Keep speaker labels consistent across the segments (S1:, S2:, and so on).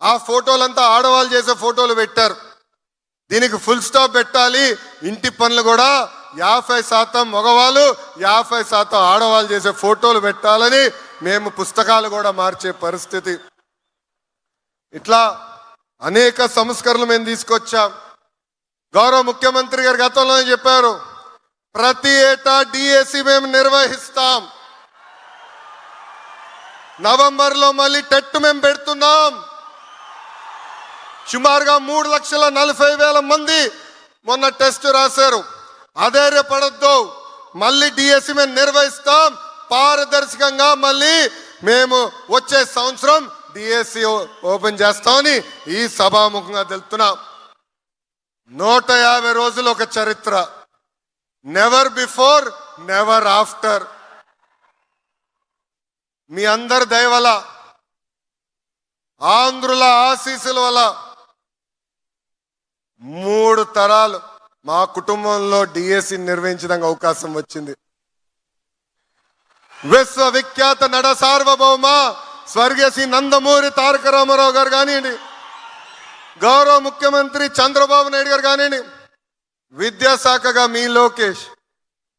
S1: ఆ ఫోటోలంతా ఆడవాళ్ళు చేసే ఫోటోలు పెట్టారు. దీనికి ఫుల్ స్టాప్ పెట్టాలి. ఇంటి పనులు కూడా 50% మగవాళ్ళు 50% ఆడవాళ్ళు చేసే ఫోటోలు పెట్టాలని మేము పుస్తకాలు కూడా మార్చే పరిస్థితి. ఇట్లా అనేక సంస్కరణలు మేము తీసుకొచ్చాం. గౌరవ ముఖ్యమంత్రి గారు గతంలోనే చెప్పారు, ప్రతి ఏటా డిఎస్సి మేము నిర్వహిస్తాం. నవంబర్లో మళ్ళీ టెట్ మేము పెడుతున్నాం. సుమారుగా 3,40,000 మంది మొన్న టెస్ట్ రాశారు. అధైర్యపడద్దు, మళ్ళీ డిఎస్సి మేము నిర్వహిస్తాం. పారదర్శకంగా మళ్ళీ మేము వచ్చే సంవత్సరం డిఎస్సి ఓపెన్ చేస్తామని ఈ సభాముఖంగా తెలుపుతున్నాం. 150 రోజులు ఒక చరిత్ర. Never before never after. మీ అందరి దయ వల్ల, ఆంధ్రుల ఆశీస్సుల వల్ల 3 తరాలు మా కుటుంబంలో డిఎస్సి నిర్వహించడానికి అవకాశం వచ్చింది. విశ్వవిఖ్యాత నడ సార్వభౌమ స్వర్గీయ శ్రీ నందమూరి తారక రామారావు గారు కానివ్వండి, గౌరవ ముఖ్యమంత్రి చంద్రబాబు నాయుడు గారు కానివ్వండి, విద్యాశాఖగా మీ లోకేష్,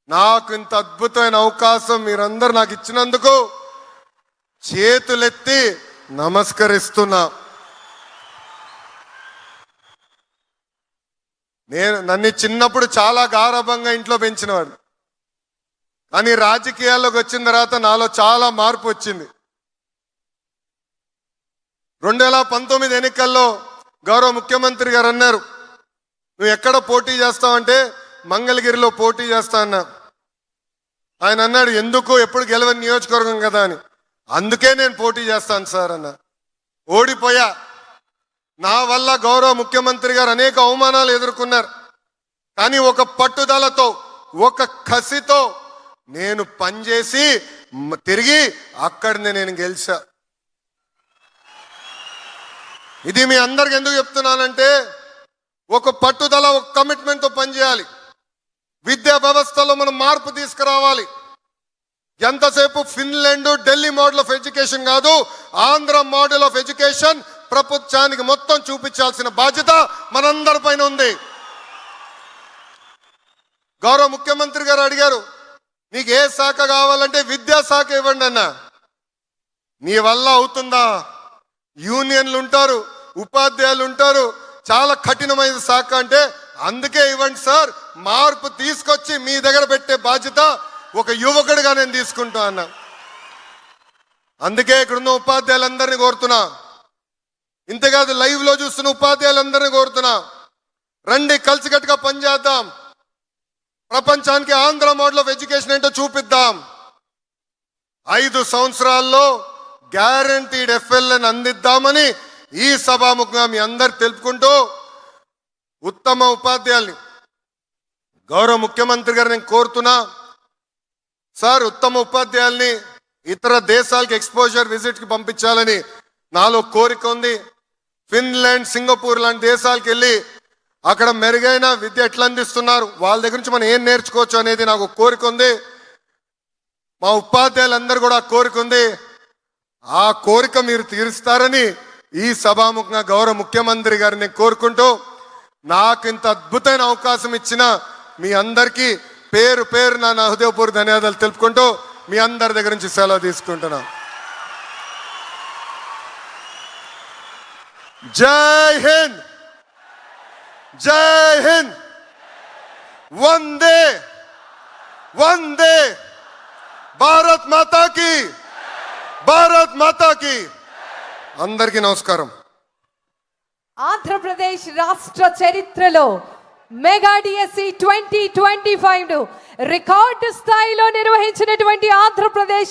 S1: నాకు ఇంత అద్భుతమైన అవకాశం మీరందరూ నాకు ఇచ్చినందుకు చేతులెత్తి నమస్కరిస్తున్నా. నన్ను చిన్నప్పుడు చాలా గారాభంగా ఇంట్లో పెంచినవాడు, కానీ రాజకీయాల్లోకి వచ్చిన తర్వాత నాలో చాలా మార్పు వచ్చింది. 2019 ఎన్నికల్లో గౌరవ ముఖ్యమంత్రి గారు అన్నారు, నువ్వు ఎక్కడ పోటీ చేస్తావంటే మంగళగిరిలో పోటీ చేస్తా అన్నా. ఆయన అన్నాడు, ఎందుకు, ఎప్పుడు గెలవని నియోజకవర్గం కదా అని. అందుకే నేను పోటీ చేస్తాను సార్ అన్న. ఓడిపోయా. నా వల్ల గౌరవ ముఖ్యమంత్రి గారు అనేక అవమానాలు ఎదుర్కొన్నారు. కానీ ఒక పట్టుదలతో, ఒక కసితో నేను పనిచేసి తిరిగి అక్కడిని నేను గెలిచా. ఇది మీ అందరికి ఎందుకు చెప్తున్నానంటే, ఒక పట్టుదల, ఒక కమిట్మెంట్తో పనిచేయాలి. విద్యా వ్యవస్థలో మనం మార్పు తీసుకురావాలి. ఎంతసేపు Finland, Delhi model of education కాదు, ఆంధ్ర మోడల్ ఆఫ్ ఎడ్యుకేషన్ ప్రపంచానికి మొత్తం చూపించాల్సిన బాధ్యత మనందరిపైన ఉంది. గౌరవ ముఖ్యమంత్రి గారు అడిగారు, నీకు ఏ శాఖ కావాలంటే విద్యాశాఖ ఇవ్వండి అన్న. నీ వల్ల అవుతుందా? యూనియన్లు ఉంటారు, ఉపాధ్యాయులు ఉంటారు, చాలా కఠినమైన శాఖ అంటే అందుకే ఇవ్వండి సార్, మార్పు తీసుకొచ్చి మీ దగ్గర పెట్టే బాధ్యత ఒక యువకుడిగా నేను తీసుకుంటా అన్నా. అందుకే ఇక్కడున్న ఉపాధ్యాయులందరినీ కోరుతున్నా, ఇంతేకాదు లైవ్ లో చూస్తున్న ఉపాధ్యాయులందరినీ కోరుతున్నా, రండి కలిసికట్టుగా పనిచేద్దాం. ప్రపంచానికి ఆంధ్ర మోడల్ ఆఫ్ ఎడ్యుకేషన్ ఏంటో చూపిద్దాం. 5 సంవత్సరాల్లో గ్యారంటీడ్ ఎఫ్ఎల్ఎన్ అందిద్దామని ఈ సభాముఖంగా మీ అందరు తెలుపుకుంటూ, ఉత్తమ ఉపాధ్యాయుల్ని గౌరవ ముఖ్యమంత్రి గారు నేను కోరుతున్నా, సార్ ఉత్తమ ఉపాధ్యాయుల్ని ఇతర దేశాలకు ఎక్స్పోజర్ విజిట్కి పంపించాలని నాలో కోరిక ఉంది. ఫిన్లాండ్, సింగపూర్ లాంటి దేశాలకు వెళ్ళి అక్కడ మెరుగైన విద్య ఎట్లా అందిస్తున్నారు, వాళ్ళ దగ్గర నుంచి మనం ఏం నేర్చుకోవచ్చు అనేది నాకు కోరిక ఉంది. మా ఉపాధ్యాయులందరూ కూడా కోరిక ఉంది. ఆ కోరిక మీరు తీరుస్తారని ఈ సభాముఖంగా గౌరవ ముఖ్యమంత్రి గారిని కోరుకుంటూ, నాకు ఇంత అద్భుతమైన అవకాశం ఇచ్చిన మీ అందరికీ పేరు పేరు నా హృదయపూర్వక ధన్యవాదాలు తెలుపుకుంటూ మీ అందరి దగ్గర నుంచి సెలవు తీసుకుంటున్నా. జై హింద్, జై హింద్, వందే వందే, భారత్ మాతా की, భారత్ మాతా की. అందరికీ నమస్కారం.
S2: ఆంధ్రప్రదేశ్ రాష్ట్ర చరిత్రలో మెగా డిఎస్సి 2025 రికార్డు స్థాయిలో నిర్వహించినటువంటి ఆంధ్రప్రదేశ్